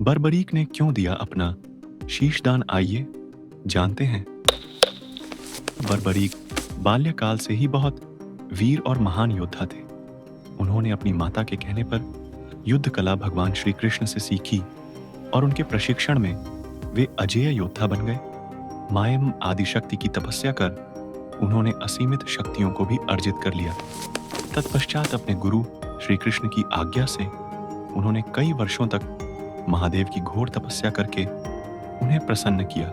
बर्बरीक ने क्यों दिया अपना शीशदान, आइए जानते हैं। बर्बरीक बाल्यकाल से ही बहुत वीर और महान योद्धा थे। उन्होंने अपनी माता के कहने पर युद्ध कला भगवान श्री कृष्ण से सीखी और उनके प्रशिक्षण में वे अजेय योद्धा बन गए। मायम आदिशक्ति की तपस्या कर उन्होंने असीमित शक्तियों को भी अर्जित कर लिया। तत्पश्चात अपने गुरु श्री कृष्ण की आज्ञा से उन्होंने कई वर्षों तक महादेव की घोर तपस्या करके उन्हें प्रसन्न किया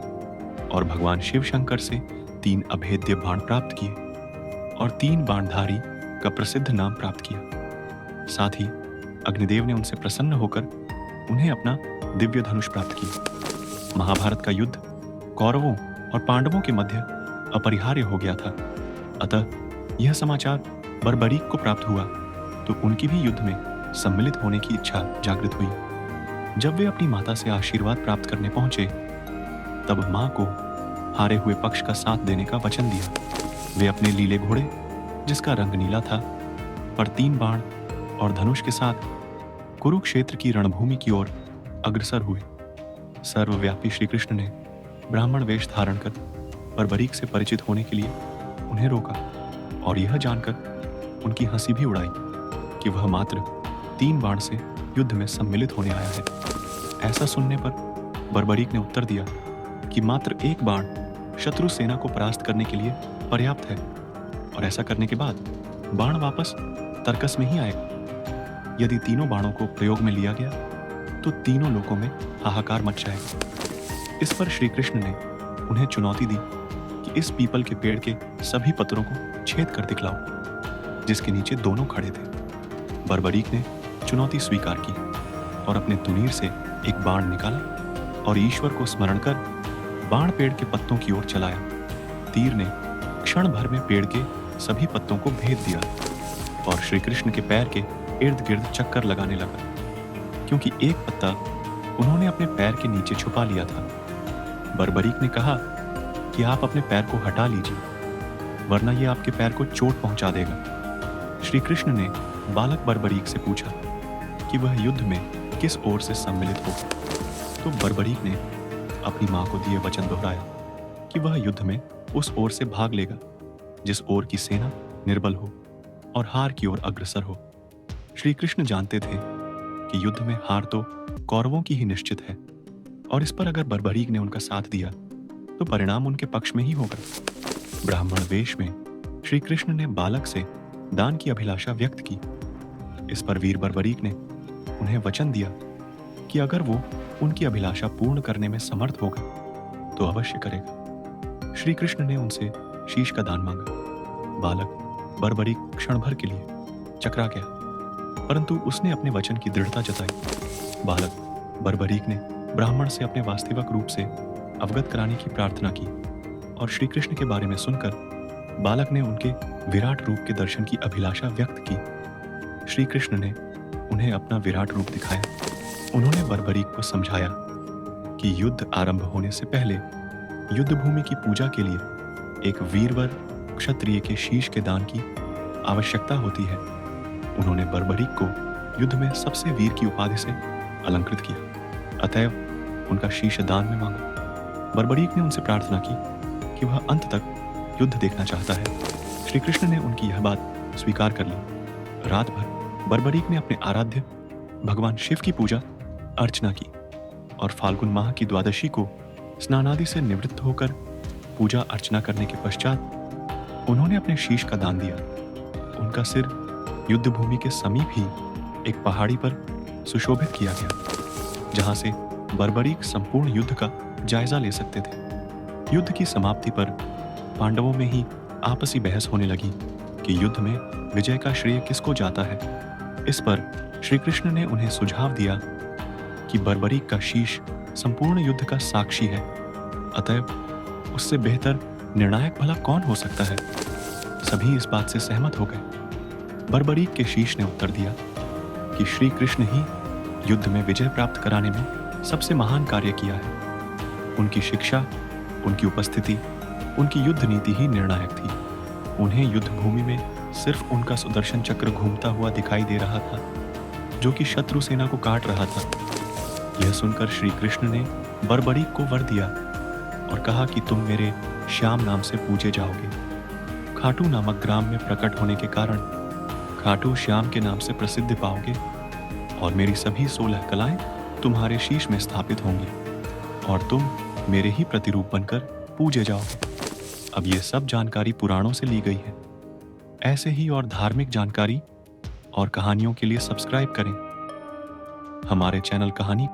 और भगवान शिव शंकर से 3 अभेद्य बाण प्राप्त किए और 3 बाणधारी का प्रसिद्ध नाम प्राप्त किया। साथ ही अग्निदेव ने उनसे प्रसन्न होकर उन्हें अपना दिव्य धनुष प्राप्त किया। महाभारत का युद्ध कौरवों और पांडवों के मध्य अपरिहार्य हो गया था, अतः यह समाचार बर्बरीक को प्राप्त हुआ तो उनकी भी युद्ध में सम्मिलित होने की इच्छा जागृत हुई। जब वे अपनी माता से आशीर्वाद प्राप्त करने पहुंचे तब मां को हारे हुए पक्ष का साथ देने का वचन दिया। वे अपने लीले घोड़े, जिसका रंग नीला था, पर 3 बाण और धनुष के साथ कुरुक्षेत्र की रणभूमि की ओर अग्रसर हुए। सर्वव्यापी श्री कृष्ण ने ब्राह्मण वेश धारण कर बर्बरीक से परिचित होने के लिए उन्हें रोका और यह जानकर उनकी हंसी भी उड़ाई कि वह मात्र 3 बाण से युद्ध में सम्मिलित होने आया है। ऐसा सुनने पर बर्बरीक ने उत्तर दिया कि मात्र 1 बाण शत्रु सेना को परास्त करने के लिए पर्याप्त है और ऐसा करने के बाद बाण वापस तर्कस में ही आएगा। यदि तीनों बाणों को प्रयोग में लिया गया तो तीनों लोकों में हाहाकार मच जाएगा। इस पर श्री कृष्ण ने उन्हें चुनौती दी कि इस पीपल के पेड़ के सभी पत्रों को छेद कर दिखलाओ, जिसके नीचे दोनों खड़े थे। बर्बरीक ने चुनौती स्वीकार की और अपने तुनीर से एक बाण निकाला और ईश्वर को स्मरण कर बाण पेड़ के पत्तों की ओर चलाया। तीर ने क्षण भर में पेड़ के सभी पत्तों को भेद दिया और श्री कृष्ण के पैर के इर्द गिर्द चक्कर लगाने लगा, क्योंकि एक पत्ता उन्होंने अपने पैर के नीचे छुपा लिया था। बर्बरीक ने कहा कि आप अपने पैर को हटा लीजिए, वरना यह आपके पैर को चोट पहुंचा देगा। श्री कृष्ण ने बालक बर्बरीक से पूछा कि वह युद्ध में किस ओर से सम्मिलित हो, तो बर्बरीक ने अपनी मां को दिए वचन दोहराया कि वह युद्ध में उस ओर से भाग लेगा जिस ओर की सेना निर्बल हो और हार की ओर अग्रसर हो। श्री कृष्ण जानते थे कि युद्ध में हार तो कौरवों की ही निश्चित है और इस पर अगर बर्बरीक ने उनका साथ दिया तो परिणाम उनके पक्ष में ही होगा। ब्राह्मण वेश में श्री कृष्ण ने बालक से दान की अभिलाषा व्यक्त की। इस पर वीर बर्बरीक ने उन्हें वचन दिया कि अगर वो उनकी अभिलाषा पूर्ण करने में समर्थ होगा तो अवश्य करेगा। श्री कृष्ण ने उनसे शीश का दान मांगा। बालक बर्बरीक क्षण भर के लिए चकरा गया, परंतु उसने अपने वचन की दृढ़ता जताई। बालक बर्बरीक ने ब्राह्मण से अपने वास्तविक रूप से अवगत कराने की प्रार्थना की और श्री कृष्ण के बारे में सुनकर बालक ने उनके विराट रूप के दर्शन की अभिलाषा व्यक्त की। श्री कृष्ण ने उन्हें अपना विराट रूप दिखाया। उन्होंने बर्बरीक को समझाया कि युद्ध आरंभ होने से पहले युद्ध भूमि की पूजा के लिए एक वीरवर क्षत्रिय के शीश के दान की आवश्यकता होती है। उन्होंने बर्बरीक को युद्ध में सबसे वीर की उपाधि से अलंकृत किया, अतएव उनका शीश दान में मांगा। बर्बरीक ने उनसे प्रार्थना की कि वह अंत तक युद्ध देखना चाहता है। श्री कृष्ण ने उनकी यह बात स्वीकार कर ली। रात भर बर्बरीक ने अपने आराध्य भगवान शिव की पूजा अर्चना की और फाल्गुन माह की द्वादशी को स्नानादि से निवृत्त होकर पूजा अर्चना करने के पश्चात उन्होंने अपने शीश का दान दिया। उनका सिर युद्ध भूमि के समीप ही एक पहाड़ी पर सुशोभित किया गया, जहां से बर्बरीक संपूर्ण युद्ध का जायजा ले सकते थे। युद्ध की समाप्ति पर पांडवों में ही आपसी बहस होने लगी कि युद्ध में विजय का श्रेय किसको जाता है। इस पर श्री कृष्ण ने उन्हें सुझाव दिया कि बर्बरीक का शीश संपूर्ण युद्ध का साक्षी है, अतएव उससे बेहतर निर्णायक भला कौन हो सकता है। सभी इस बात से सहमत हो गए। बर्बरीक के शीश ने उत्तर दिया कि श्री कृष्ण ही युद्ध में विजय प्राप्त कराने में सबसे महान कार्य किया है। उनकी शिक्षा, उनकी उपस्थिति, उनकी युद्ध नीति ही निर्णायक थी। उन्हें युद्ध भूमि में सिर्फ उनका सुदर्शन चक्र घूमता हुआ दिखाई दे रहा था, जो कि शत्रु सेना को काट रहा था, यह सुनकर श्री कृष्ण ने बड़बड़ी को वर दिया और कहा कि तुम मेरे श्याम नाम से पूजे जाओगे। खाटू नामक ग्राम में प्रकट होने के कारण खाटू श्याम के नाम से प्रसिद्ध पाओगे और मेरी सभी 16 कलाएं तुम्हारे शीश में स्थापित होंगी और तुम मेरे ही प्रतिरूप बनकर पूजे जाओगे। अब ये सब जानकारी पुराणों से ली गई है। ऐसे ही और धार्मिक जानकारी और कहानियों के लिए सब्सक्राइब करें हमारे चैनल कहानी।